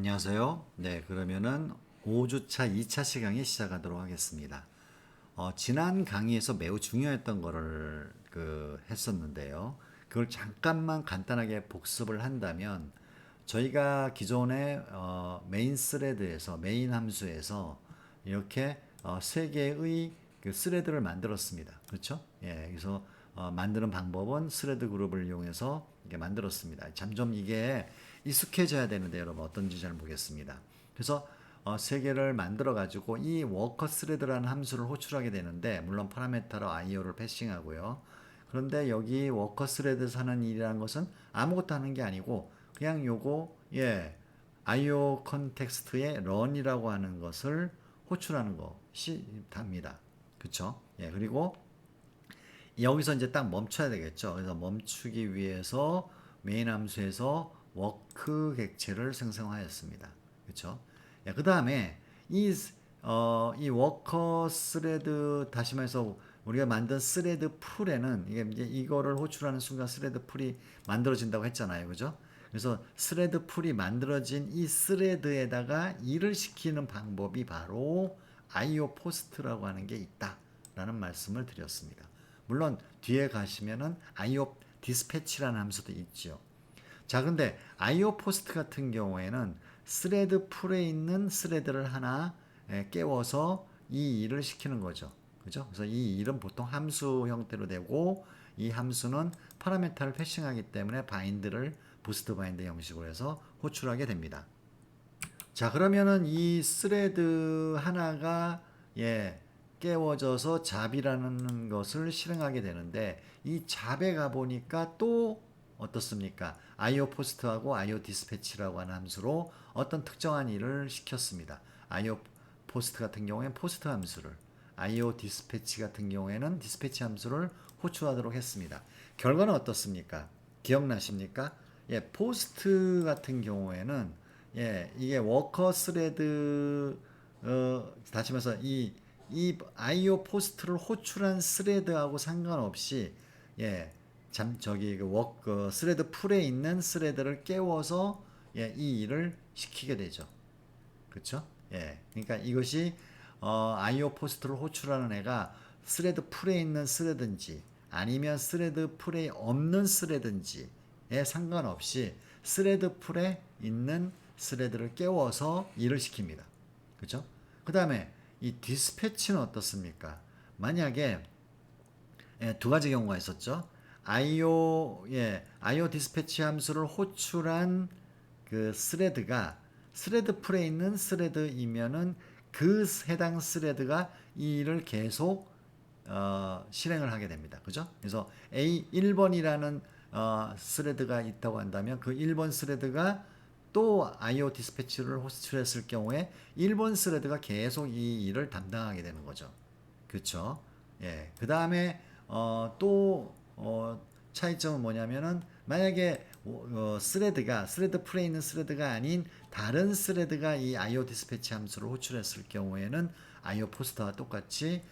안녕하세요. 네, 그러면은 5주차 2차 시간이 시작하도록 하겠습니다. 지난 강의에서 매우 중요했던 거를 했었는데요. 그걸 잠깐만 간단하게 복습을 한다면 저희가 기존의 메인 스레드에서 메인 함수에서 이렇게 세 개의 그 스레드를 만들었습니다. 그렇죠? 예, 그래서 만드는 방법은 스레드 그룹을 이용해서 이게 만들었습니다. 점점 이게 익숙해져야 되는데 여러분 어떤지 잘 모르겠습니다. 그래서 세 개를 만들어 가지고 이 워커 스레드라는 함수를 호출하게 되는데 물론 파라메타로 IO를 패싱하고요. 그런데 여기 워커 스레드에서 하는 일이라는 것은 아무것도 하는 게 아니고 그냥 요거 IO 컨텍스트에 run이라고 하는 것을 호출하는 것이 답니다. 그쵸? 예, 그리고 여기서 이제 딱 멈춰야 되겠죠. 그래서 멈추기 위해서 메인 함수에서 워크 객체를 생성하였습니다. 그쵸? 예, 그 다음에 이 워커 스레드, 다시 말해서 우리가 만든 스레드 풀에는 이게 이제 이거를 호출하는 순간 스레드 풀이 만들어진다고 했잖아요. 그죠? 그래서 스레드 풀이 만들어진 이 스레드에다가 일을 시키는 방법이 바로 IO 포스트라고 하는 게 있다라는 말씀을 드렸습니다. 물론 뒤에 가시면은 IO 디스패치라는 함수도 있죠. 자, 근데 IO 포스트 같은 경우에는 스레드 풀에 있는 스레드를 하나 깨워서 이 일을 시키는 거죠. 그죠? 그래서 이 일은 보통 함수 형태로 되고 이 함수는 파라메타를 패싱하기 때문에 바인드를 부스트 바인드 형식으로 해서 호출하게 됩니다. 자, 그러면은 이 스레드 하나가 깨워져서 잡이라는 것을 실행하게 되는데 이 잡에 가 보니까 또 어떻습니까? IO 포스트하고 IO 디스패치라고 하는 함수로 어떤 특정한 일을 시켰습니다. IO 포스트 같은 경우에는 포스트 함수를, IO 디스패치 같은 경우에는 디스패치 함수를 호출하도록 했습니다. 결과는 어떻습니까? 기억나십니까? 포스트 같은 경우에는 이게 워커 스레드, 다시 말해서 이 IO 포스트를 호출한 스레드하고 상관없이, 저기 스레드 풀에 있는 스레드를 깨워서, 이 일을 시키게 되죠. 그쵸? 그러니까 이것이, IO 포스트를 호출하는 애가 스레드 풀에 있는 스레드인지, 아니면 스레드 풀에 없는 스레드인지에 상관없이 스레드 풀에 있는 스레드를 깨워서 일을 시킵니다. 그죠? 그 다음에 이 디스패치는 어떻습니까? 만약에 두 가지 경우가 있었죠. IO 디스패치 함수를 호출한 그 스레드가 스레드 풀에 있는 스레드이면은 그 해당 스레드가 이 일을 계속 실행을 하게 됩니다. 그죠? 그래서 A 1번이라는 스레드가 있다고 한다면 그 1번 스레드가 또 IO 디스패치를 호출했을 경우에 1번 스레드가 계속 이 일을 담당하게 되는 거죠. 그렇죠? 그 다음에 또 차이점은 뭐냐면은 만약에 스레드 풀에 있는 스레드가 아닌 다른 스레드가 이 IO 디스패치 함수를 호출했을 경우에는 IO 포스터와 똑같이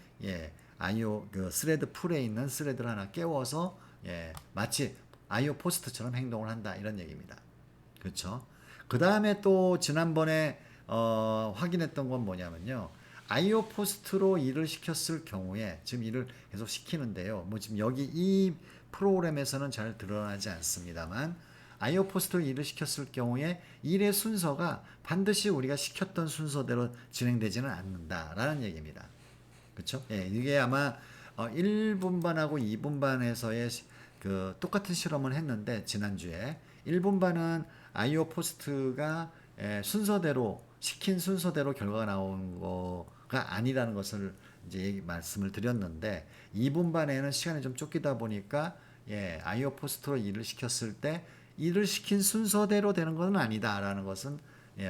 IO 스레드 풀에 있는 스레드를 하나 깨워서 마치 IO 포스트처럼 행동을 한다 이런 얘기입니다. 그렇죠? 그 다음에 또 지난번에 확인했던 건 뭐냐면요. IO 포스트로 일을 시켰을 경우에 지금 일을 계속 시키는데요. 뭐 지금 여기 이 프로그램에서는 잘 드러나지 않습니다만 IO 포스트로 일을 시켰을 경우에 일의 순서가 반드시 우리가 시켰던 순서대로 진행되지는 않는다라는 얘기입니다. 그렇죠? 이게 아마 1분반하고 2분반에서의 그 똑같은 실험을 했는데 지난주에 1분반은 IO 포스트가 순서대로 시킨 순서대로 결과가 나온 거가 아니라는 것을 이제 말씀을 드렸는데 2분반에는 시간이 좀 쫓기다 보니까 IO 포스트로 일을 시켰을 때 일을 시킨 순서대로 되는 것은 아니다라는 것은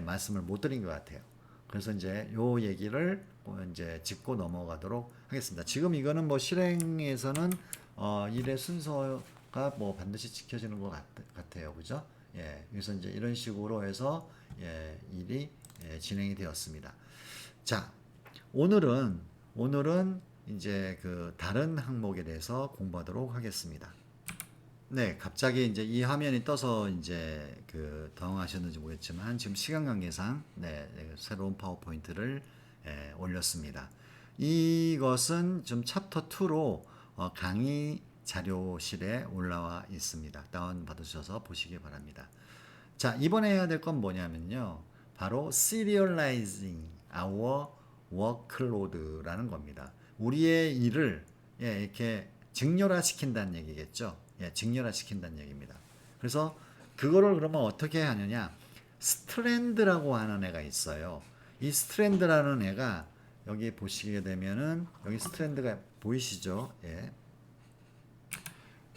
말씀을 못 드린 것 같아요. 그래서 이제 요 얘기를 이제 짚고 넘어가도록 하겠습니다. 지금 이거는 뭐 실행에서는 일의 순서가 뭐 반드시 지켜지는 것 같아요. 그죠? 그래서 이제 이런 식으로 해서 일이 진행이 되었습니다. 자, 오늘은 이제 그 다른 항목에 대해서 공부하도록 하겠습니다. 네, 갑자기 이제 이 화면이 떠서 이제 그 당황하셨는지 모르겠지만 지금 시간 관계상 새로운 파워포인트를 올렸습니다. 이것은 좀 챕터 2로 강의 자료실에 올라와 있습니다. 다운 받으셔서 보시기 바랍니다. 자, 이번에 해야 될 건 뭐냐면요. 바로 serializing our workload라는 겁니다. 우리의 일을 이렇게 직렬화 시킨다는 얘기겠죠. 직렬화 시킨다는 얘기입니다. 그래서 그거를 그러면 어떻게 하느냐? 스트랜드라고 하는 애가 있어요. 이 스트랜드라는 애가 여기 보시게 되면은 여기 스트랜드가 보이시죠?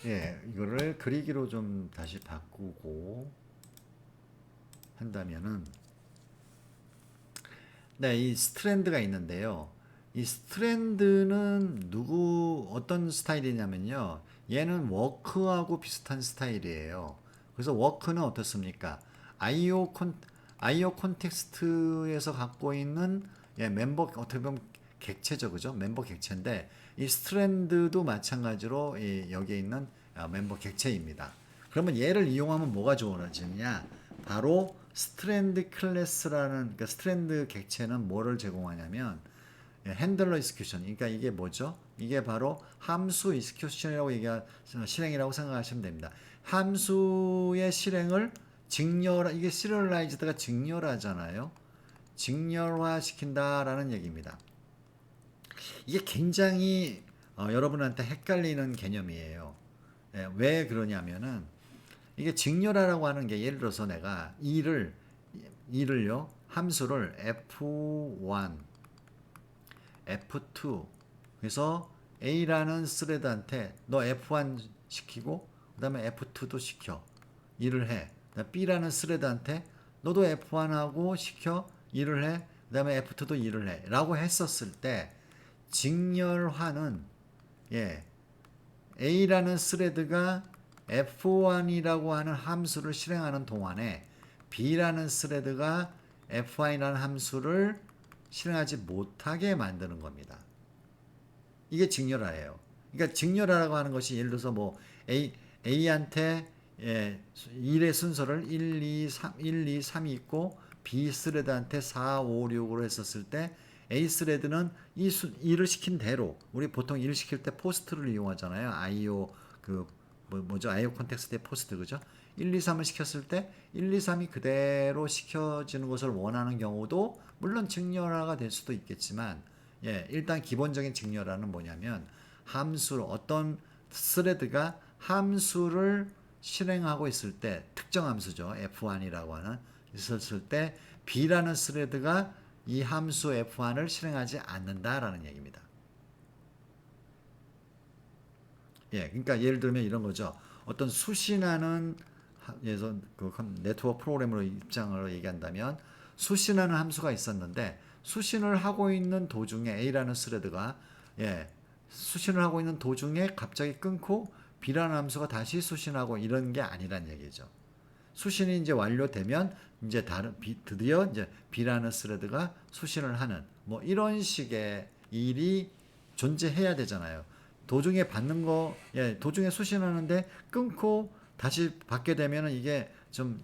이거를 그리기로 좀 다시 바꾸고 한다면은 이 스트랜드가 있는데요. 이 스트랜드는 어떤 스타일이냐면요. 얘는 워크하고 비슷한 스타일이에요. 그래서 워크는 어떻습니까? IO 콘텍스트에서 갖고 있는 멤버 어떻게 보면 객체죠, 그죠? 멤버 객체인데 이 스트랜드도 마찬가지로 여기에 있는 멤버 객체입니다. 그러면 얘를 이용하면 뭐가 좋아지느냐? 바로 스트랜드 클래스라는 그러니까 스트랜드 객체는 뭐를 제공하냐면 핸들러 이스큐션. 그러니까 이게 뭐죠? 이게 바로 함수 이스큐션이라고 실행이라고 생각하시면 됩니다. 함수의 실행을 이게 시리얼라이즈드가 직렬하잖아요. 직렬화 시킨다라는 얘기입니다. 이게 굉장히 여러분한테 헷갈리는 개념이에요. 왜 그러냐면은 이게 직렬화라고 하는 게 예를 들어서 내가 일을요 함수를 F1, F2 그래서 A라는 스레드한테 너 F1 시키고 그 다음에 F2도 시켜 일을 해. B라는 스레드한테 너도 F1하고 시켜 일을 해. 그 다음에 F2도 일을 해. 라고 했었을 때 직렬화는 A라는 스레드가 F1이라고 하는 함수를 실행하는 동안에 B라는 스레드가 F1이라는 함수를 실행하지 못하게 만드는 겁니다. 이게 직렬화예요. 그러니까 직렬화라고 하는 것이 예를 들어서 뭐 A한테 일의 순서를 1, 2, 3이 있고 B 스레드한테 4, 5, 6으로 했었을 때 A 스레드는 일을 시킨 대로 우리 보통 일 시킬 때 포스트를 이용하잖아요. IO 뭐죠? IO 콘텍스트의 포스트 그죠? 1, 2, 3을 시켰을 때 1, 2, 3이 그대로 시켜지는 것을 원하는 경우도 물론 직렬화가 될 수도 있겠지만 일단 기본적인 직렬화는 뭐냐면 어떤 스레드가 함수를 실행하고 있을 때 특정 함수죠. F1이라고 하는 있었을 때 B라는 스레드가 이 함수 F1을 실행하지 않는다라는 얘기입니다. 그러니까 예를 들면 이런 거죠. 어떤 수신하는 네트워크 프로그램으로 입장으로 얘기한다면 수신하는 함수가 있었는데 수신을 하고 있는 도중에 A라는 스레드가 수신을 하고 있는 도중에 갑자기 끊고 B라는 함수가 다시 수신하고 이런 게 아니란 얘기죠. 수신이 이제 완료되면 이제 드디어 이제 B라는 스레드가 수신을 하는 뭐 이런 식의 일이 존재해야 되잖아요. 도중에 도중에 수신하는데 끊고 다시 받게 되면은 이게 좀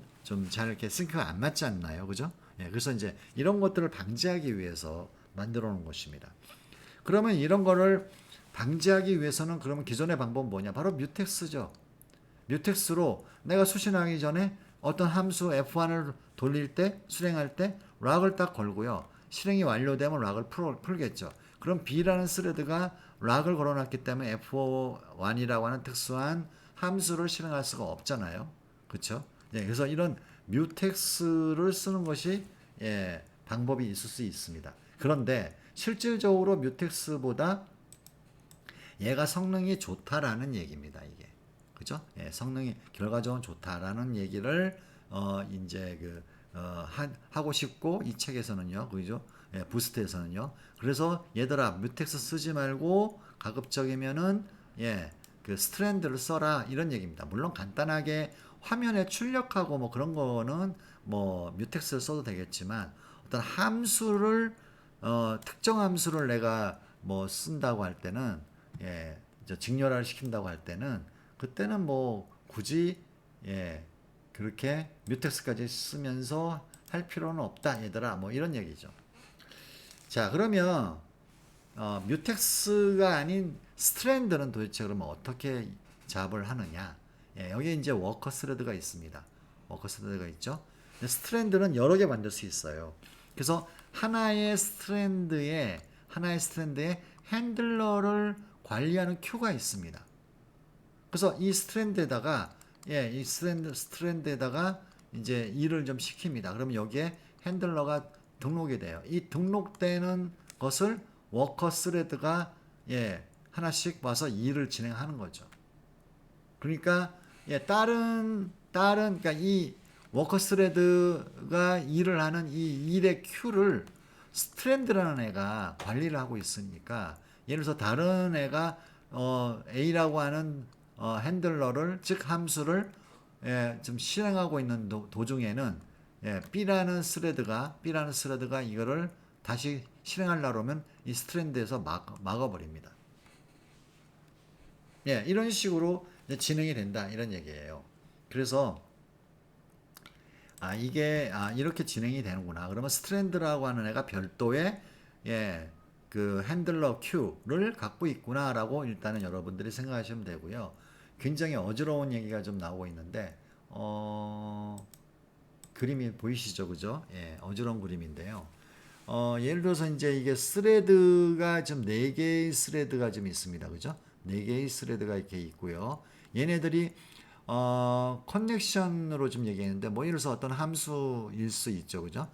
잘 이렇게 싱크가 안 맞지 않나요? 그죠? 그래서 이제 이런 것들을 방지하기 위해서 만들어 놓은 것입니다. 그러면 이런 거를 방지하기 위해서는 그러면 기존의 방법은 뭐냐? 바로 뮤텍스죠. 뮤텍스로 내가 수신하기 전에 어떤 함수 F1을 실행할 때 락을 딱 걸고요. 실행이 완료되면 락을 풀겠죠. 그럼 B라는 스레드가 락을 걸어놨기 때문에 F1이라고 하는 특수한 함수를 실행할 수가 없잖아요. 그렇죠? 그래서 이런 뮤텍스를 쓰는 것이 방법이 있을 수 있습니다. 그런데 실질적으로 뮤텍스보다 얘가 성능이 좋다라는 얘기입니다. 이게 그죠? 성능이 결과적으로 좋다라는 얘기를 이제 하고 싶고 이 책에서는요, 그죠? 부스트에서는요. 그래서 얘들아 뮤텍스 쓰지 말고 가급적이면은 그 스트랜드를 써라 이런 얘기입니다. 물론 간단하게 화면에 출력하고 뭐 그런 거는 뭐 뮤텍스를 써도 되겠지만 어떤 특정 함수를 내가 뭐 쓴다고 할 때는 이제 직렬화를 시킨다고 할 때는 그때는 뭐 굳이 예, 그렇게 뮤텍스까지 쓰면서 할 필요는 없다 얘들아, 뭐 이런 얘기죠. 자, 그러면 뮤텍스가 아닌 스트랜드는 도대체 그러면 어떻게 작업을 하느냐? 예, 여기 이제 워커 스레드가 있습니다. 워커 스레드가 있죠. 스트랜드는 여러 개 만들 수 있어요. 그래서 하나의 스트랜드에 핸들러를 관리하는 큐가 있습니다. 그래서 이 스트랜드에다가 이 스트랜드에다가 이제 일을 좀 시킵니다. 그러면 여기에 핸들러가 등록이 돼요. 이 등록되는 것을 워커 스레드가 하나씩 와서 일을 진행하는 거죠. 그러니까 그러니까 이 워커 스레드가 일을 하는 이 일의 큐를 스트랜드라는 애가 관리를 하고 있으니까, 예를 들어서 다른 애가 A라고 하는 핸들러를, 즉 함수를 좀 실행하고 있는 도중에는 B라는 스레드가 이거를 다시 실행하려고 하면 이 스트랜드에서 막아버립니다. 이런 식으로 진행이 된다 이런 얘기예요. 그래서 이게 이렇게 진행이 되는구나. 그러면 스트랜드라고 하는 애가 별도의 그 핸들러 큐를 갖고 있구나라고 일단은 여러분들이 생각하시면 되고요. 굉장히 어지러운 얘기가 좀 나오고 있는데 그림이 보이시죠, 그죠? 어지러운 그림인데요. 예를 들어서 이제 이게 스레드가 좀 4개의 스레드가 좀 있습니다, 그죠? 4개의 스레드가 이렇게 있고요. 얘네들이 커넥션으로 좀 얘기했는데, 뭐 예를 들어서 어떤 함수일 수 있죠, 그죠?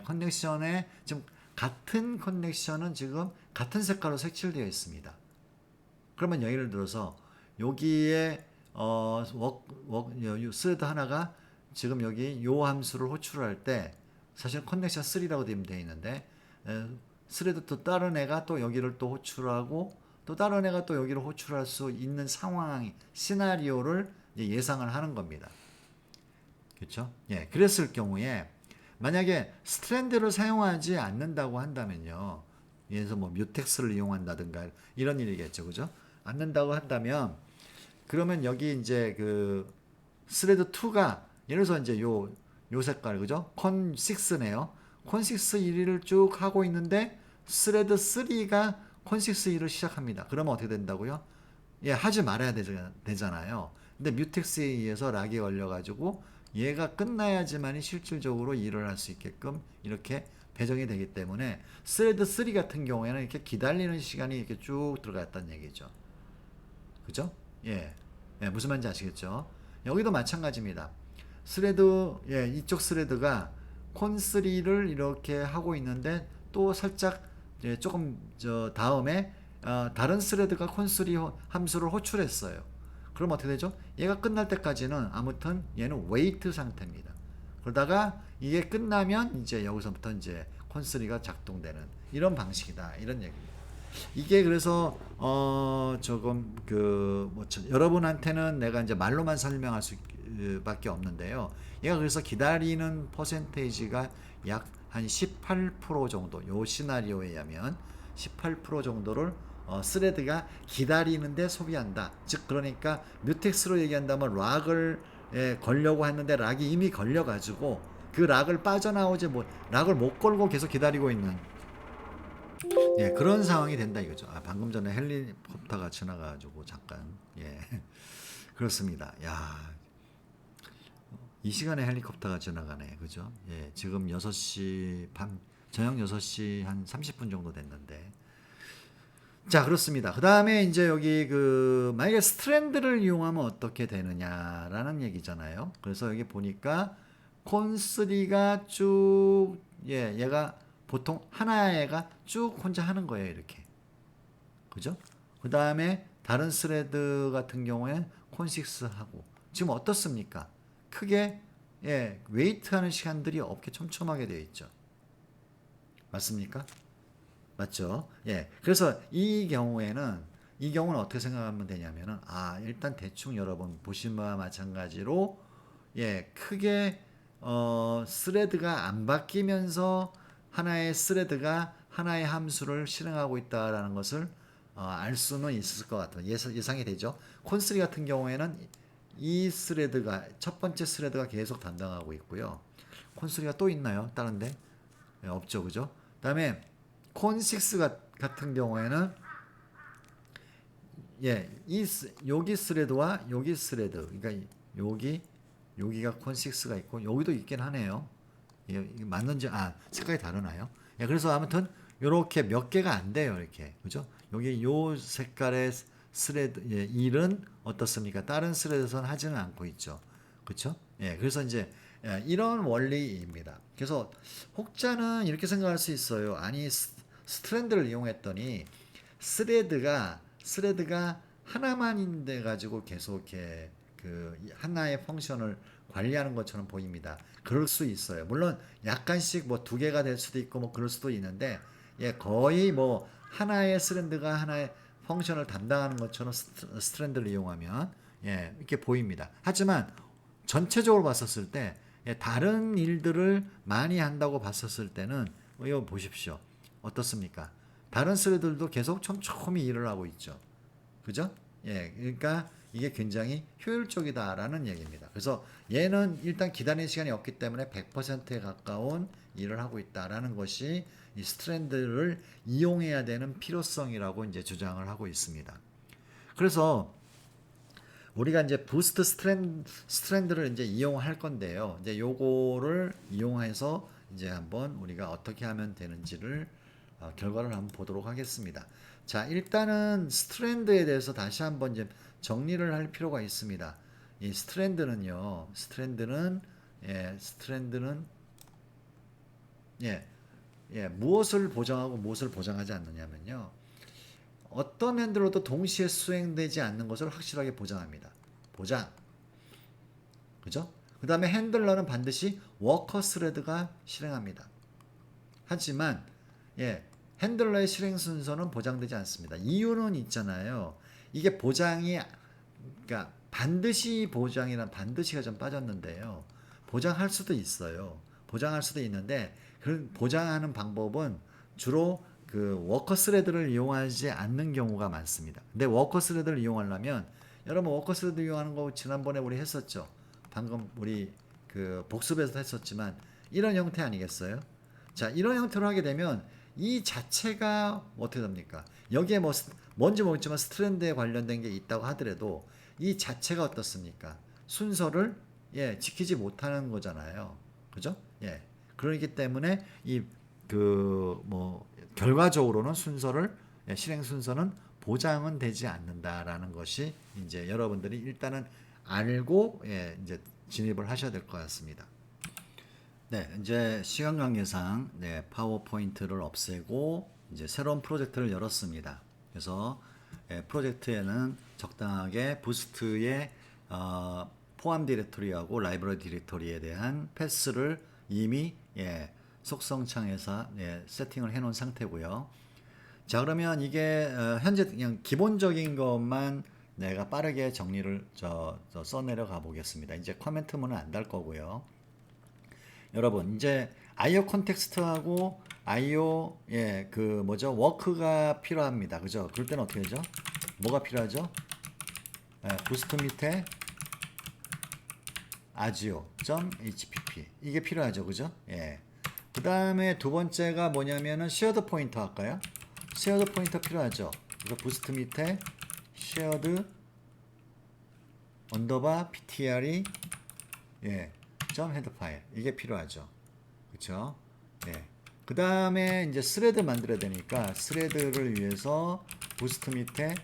커넥션에 지금 같은 커넥션은 지금 같은 색깔로 색칠되어 있습니다. 그러면 예를 들어서 여기에 스레드 하나가 지금 여기 요 함수를 호출할 때 사실 커넥션 3라고 되어 있는데, 스레드 또 다른 애가 또 여기를 또 호출하고 또 다른 애가 또 여기를 호출할 수 있는 상황, 시나리오를 예상을 하는 겁니다. 그렇죠? 그랬을 경우에 만약에 스트랜드를 사용하지 않는다고 한다면요. 예를 들어서 뭐 뮤텍스를 이용한다든가 이런 일이겠죠. 그죠? 않는다고 한다면 그러면 여기 이제 그 스레드 2가 예를 들어서 이제 요 색깔, 그죠? 콘 6네요. 콘 6 1을 쭉 하고 있는데 스레드 3가 콘 6 1을 시작합니다. 그러면 어떻게 된다고요? 하지 말아야 되잖아요. 근데 뮤텍스에 의해서 락이 걸려가지고 얘가 끝나야지만이 실질적으로 일을 할 수 있게끔 이렇게 배정이 되기 때문에 스레드 3 같은 경우에는 이렇게 기다리는 시간이 이렇게 쭉 들어갔다는 얘기죠. 그죠? 무슨 말인지 아시겠죠? 여기도 마찬가지입니다. 이쪽 스레드가 콘3를 이렇게 하고 있는데 또 살짝 조금 다음에 다른 스레드가 콘3 함수를 호출했어요. 그럼 어떻게 되죠? 얘가 끝날 때까지는 아무튼 얘는 웨이트 상태입니다. 그러다가 이게 끝나면 이제 여기서부터 이제 콘3가 작동되는 이런 방식이다. 이런 얘기입니다. 이게 그래서 조금 여러분한테는 내가 이제 말로만 설명할 수밖에 없는데요. 얘가 그래서 기다리는 퍼센테이지가 약 한 18% 정도, 요 시나리오에 의하면 18% 정도를 스레드가 기다리는데 소비한다. 즉 그러니까 뮤텍스로 얘기한다면 락을 걸려고 했는데 락이 이미 걸려가지고 그 락을 빠져나오지 락을 못 걸고 계속 기다리고 있는 그런 상황이 된다 이거죠. 방금 전에 헬리콥터가 지나가지고 잠깐 그렇습니다. 이 시간에 헬리콥터가 지나가네, 그죠? 지금 6시 저녁 6시 한 30분 정도 됐는데. 자, 그렇습니다. 그 다음에 이제 여기 만약에 스트랜드를 이용하면 어떻게 되느냐라는 얘기잖아요. 그래서 여기 보니까 콘3가 쭉, 얘가 보통 하나애가 쭉 혼자 하는 거예요, 이렇게. 그죠? 그 다음에 다른 스레드 같은 경우에 콘6 하고. 지금 어떻습니까? 크게 웨이트 하는 시간들이 없게 촘촘하게 되어 있죠. 맞습니까? 맞죠? 그래서 이 경우는 어떻게 생각하면 되냐면은 일단 대충 여러분 보신 바와 마찬가지로 크게 스레드가 안 바뀌면서 하나의 스레드가 하나의 함수를 실행하고 있다라는 것을 알 수는 있을 것 같아요. 예상이 되죠. 콘3 같은 경우에는 이 스레드가 첫 번째 스레드가 계속 담당하고 있고요. 콘3가 또 있나요? 다른데? 예, 없죠, 그죠? 그다음에 콘6 같은 경우에는 예, 여기 스레드와 여기 스레드, 그러니까 여기가 콘6가 있고 여기도 있긴 하네요. 이게 맞는지 색깔이 다르나요? 예, 그래서 아무튼 요렇게 몇 개가 안 돼요, 이렇게 그죠? 여기 요 색깔의 스레드 일은 어떻습니까? 다른 스레드에서는 하지는 않고 있죠, 그렇죠? 예, 그래서 이제 이런 원리입니다. 그래서 혹자는 이렇게 생각할 수 있어요. 아니 스트랜드를 이용했더니 스레드가 하나만인데 가지고 계속 이렇게 그 하나의 펑션을 관리하는 것처럼 보입니다. 그럴 수 있어요. 물론 약간씩 뭐 두 개가 될 수도 있고 뭐 그럴 수도 있는데 예, 거의 뭐 하나의 스트랜드가 하나의 펑션을 담당하는 것처럼 스트랜드를 이용하면 예, 이렇게 보입니다. 하지만 전체적으로 봤었을 때 예, 다른 일들을 많이 한다고 봤었을 때는 이거 보십시오. 어떻습니까? 다른 스레들도 계속 촘촘히 일을 하고 있죠. 그죠? 예, 그러니까 이게 굉장히 효율적이다라는 얘기입니다. 그래서 얘는 일단 기다리는 시간이 없기 때문에 100%에 가까운 일을 하고 있다라는 것이 이 스트랜드를 이용해야 되는 필요성이라고 이제 주장을 하고 있습니다. 그래서 우리가 이제 부스트 스트랜드를 이제 이용할 건데요. 이제 요거를 이용해서 이제 한번 우리가 어떻게 하면 되는지를 결과를 한번 보도록 하겠습니다. 자, 일단은 스트랜드에 대해서 다시 한번 이제 정리를 할 필요가 있습니다. 이 스트랜드는 무엇을 보장하고 무엇을 보장하지 않느냐면요. 어떤 핸들로도 동시에 수행되지 않는 것을 확실하게 보장합니다. 보장. 그죠? 그 다음에 핸들러는 반드시 워커 스레드가 실행합니다. 하지만 핸들러의 실행 순서는 보장되지 않습니다. 이유는 있잖아요. 이게 그러니까 반드시 보장이란 반드시가 좀 빠졌는데요. 보장할 수도 있어요. 보장할 수도 있는데 그 보장하는 방법은 주로 그 워커 스레드를 이용하지 않는 경우가 많습니다. 근데 워커 스레드를 이용하려면 여러분 워커 스레드 이용하는 거 지난번에 우리 했었죠. 방금 우리 그 복습에서 했었지만 이런 형태 아니겠어요? 자, 이런 형태로 하게 되면 이 자체가 어떻게 됩니까? 여기에 뭐 뭔지 모르겠지만 스트랜드에 관련된 게 있다고 하더라도 이 자체가 어떻습니까? 순서를 지키지 못하는 거잖아요. 그죠? 예. 그러기 때문에 이 그 뭐 결과적으로는 실행 순서는 보장은 되지 않는다라는 것이 이제 여러분들이 일단은 알고 이제 진입을 하셔야 될 것 같습니다. 네, 이제 시간 관계상 파워포인트를 없애고 이제 새로운 프로젝트를 열었습니다. 그래서 프로젝트에는 적당하게 부스트의 포함 디렉토리하고 라이브러리 디렉토리에 대한 패스를 이미 속성창에서 세팅을 해 놓은 상태고요. 자, 그러면 이게 현재 그냥 기본적인 것만 내가 빠르게 정리를 써내려 가 보겠습니다. 이제 커멘트문은 안 달 거고요. 여러분 이제 IO 컨텍스트하고 IO 그 뭐죠 워크가 필요합니다. 그죠? 그럴 때는 어떻게 되죠? 뭐가 필요하죠? 부스트 밑에 agio.hpp 이게 필요하죠. 그죠? 그 다음에 두 번째가 뭐냐면은 쉐어드 포인터 할까요? 쉐어드 포인터 필요하죠. 그래서 부스트 밑에 쉐어드 언더바 ptr이 점 헤드 파일 이게 필요하죠. 그렇죠? 그 다음에 이제 스레드 만들어야 되니까 스레드를 위해서 부스트 밑에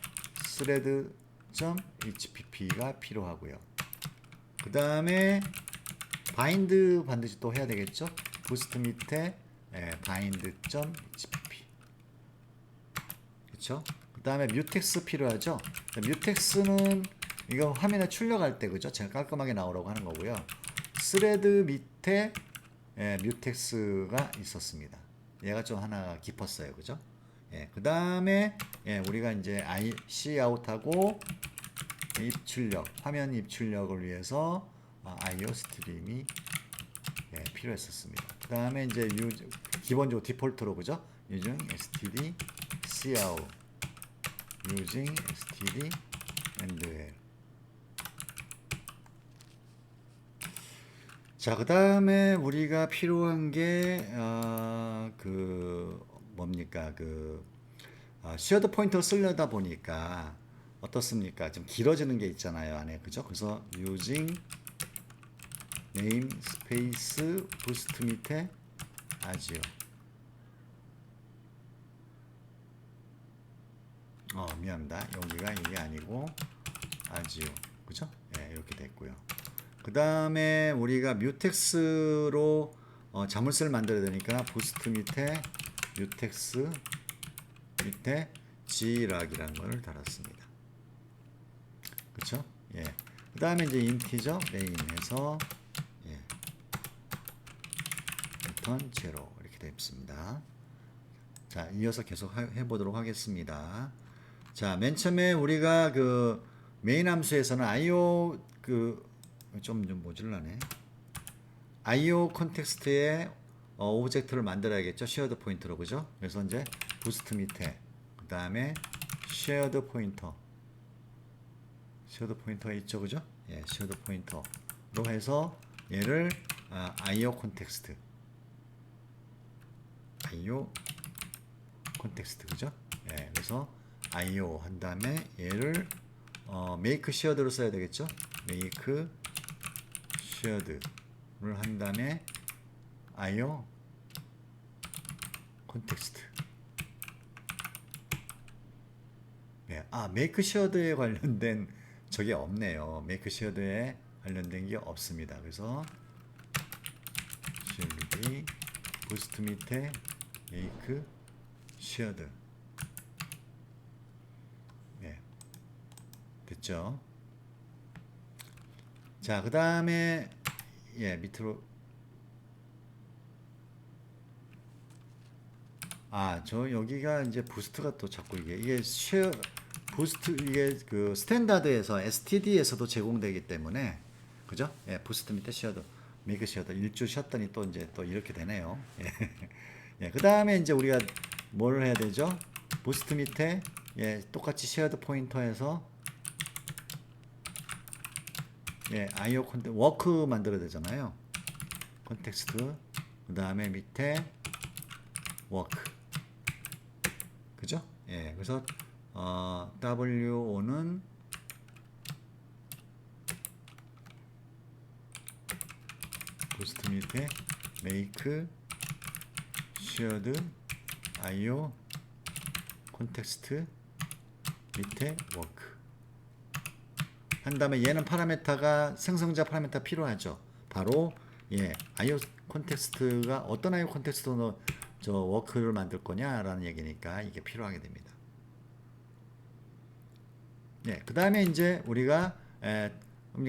thread.hpp가 필요하고요. 그 다음에 바인드 반드시 또 해야 되겠죠. 부스트 밑에 bind.hpp 그렇죠? 그 다음에 뮤텍스 필요하죠. 뮤텍스는 이거 화면에 출력할 때 그죠? 제가 깔끔하게 나오라고 하는 거고요. 스레드 밑에 뮤텍스가 있었습니다. 얘가 좀 하나 깊었어요. 그죠? 그 다음에 우리가 이제 cout하고 입출력, 화면 입출력을 위해서 IO 스트림이 필요했었습니다. 그 다음에 이제 기본적으로 디폴트로 그죠? using std cout using std and l 자, 그 다음에 우리가 필요한 게, 뭡니까, 쉐어드 포인터 쓰려다 보니까, 어떻습니까? 좀 길어지는 게 있잖아요, 안에. 그죠? 그래서, using namespace boost 밑에 아지오. 미안합니다. 여기가 이게 아니고, 아지오. 그죠? 예, 이렇게 됐고요. 그 다음에 우리가 뮤텍스로 자물쇠를 만들어야 되니까 부스트 밑에 뮤텍스 밑에 g락이라는 걸 달았습니다. 그쵸? 예. 그 다음에 이제 인티저 메인에서 예. return 0 이렇게 됐습니다. 자, 이어서 계속 해보도록 하겠습니다. 자, 맨 처음에 우리가 그 메인 함수에서는 IO 좀 모질라네. IO 컨텍스트에 오브젝트를 만들어야겠죠. 쉐어드 포인터로 그죠? 그래서 이제 부스트 밑에 그 다음에 쉐어드 포인터가 있죠, 그죠? 예, 쉐어드 포인터로 해서 얘를 IO 컨텍스트 그죠? 예, 그래서 IO 한 다음에 얘를 make shared로 써야 되겠죠? make shared를 한 다음에 IO 컨텍스트. 네, make shared에 관련된 저게 없네요. make shared에 관련된 게 없습니다. 그래서 shared boost 밑에 make shared. 네, 됐죠? 자, 그 다음에 예, 밑으로 저 여기가 이제 부스트가 또 자꾸 이게 쉐어 부스트 이게 그 스탠다드에서 STD에서도 제공되기 때문에 그죠? 예, 부스트 밑에 쉐어도 메이크 쉐어도 일주 쉬었더니 또 이제 또 이렇게 되네요. 예. 예, 그 다음에 이제 우리가 뭘 해야 되죠? 부스트 밑에 예, 똑같이 쉐어드 포인터에서 예, IO 컨텍 워크 만들어야 되잖아요. 컨텍스트 그 다음에 밑에 워크 그죠? 예, 그래서 WO는 부스트 밑에 make shared IO 컨텍스트 밑에 워크 한 다음에 얘는 파라메타가 생성자 파라메타 필요하죠. 바로 예, IO 컨텍스트가 어떤 IO 컨텍스트로 저 워크를 만들 거냐라는 얘기니까 이게 필요하게 됩니다. 예, 그 다음에 이제 우리가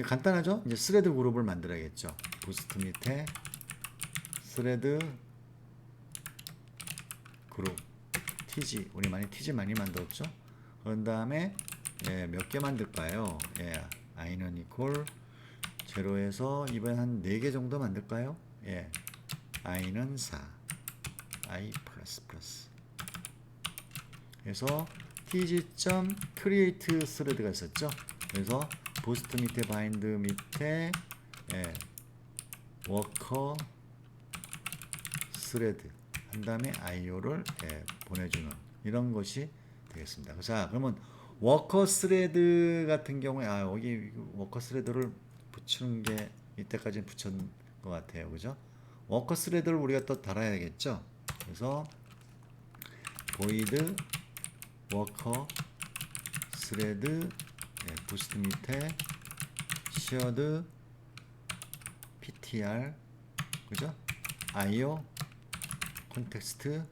간단하죠? 이제 스레드 그룹을 만들어야겠죠. 부스트 밑에 스레드 그룹 TG 우리 TG 많이 만들었죠? 그런 다음에 예, 몇 개 만들까요? 예, i는 equal 제로에서 이번에 한 4개 정도 만들까요? 예, i는 4 i 플러스 그래서 tg.create thread가 있었죠. 그래서 부스트 밑에 바인드 밑에 예, 워커 스레드 한 다음에 IO를 예, 보내주는 이런 것이 되겠습니다. 자, 그러면 워커 스레드 같은 경우에 여기 워커 스레드를 붙이는 게 이때까지는 붙였는 것 같아요. 그죠? 워커 스레드를 우리가 또 달아야겠죠. 그래서 void 워커 스레드 예, 부스트 밑에 shared ptr 그죠? IO 컨텍스트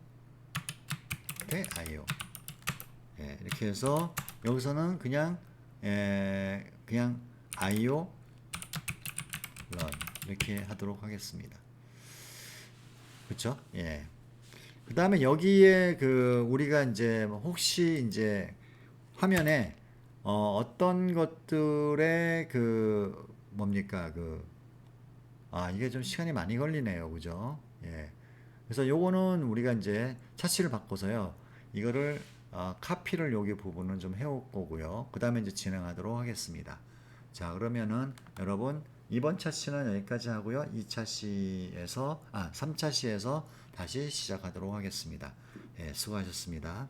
대 IO 예, 이렇게 해서 여기서는 그냥 그냥 IO run 이렇게 하도록 하겠습니다. 그렇죠? 예. 그 다음에 여기에 우리가 이제 혹시 이제 화면에 어떤 것들의 뭡니까 이게 좀 시간이 많이 걸리네요. 그죠? 예. 그래서 요거는 우리가 이제 차시를 바꿔서요. 이거를 카피를 여기 부분은 좀 해올 거고요. 그 다음에 이제 진행하도록 하겠습니다. 자, 그러면은 여러분 이번 차 시는 여기까지 하고요. 3차 시에서 다시 시작하도록 하겠습니다. 예, 수고하셨습니다.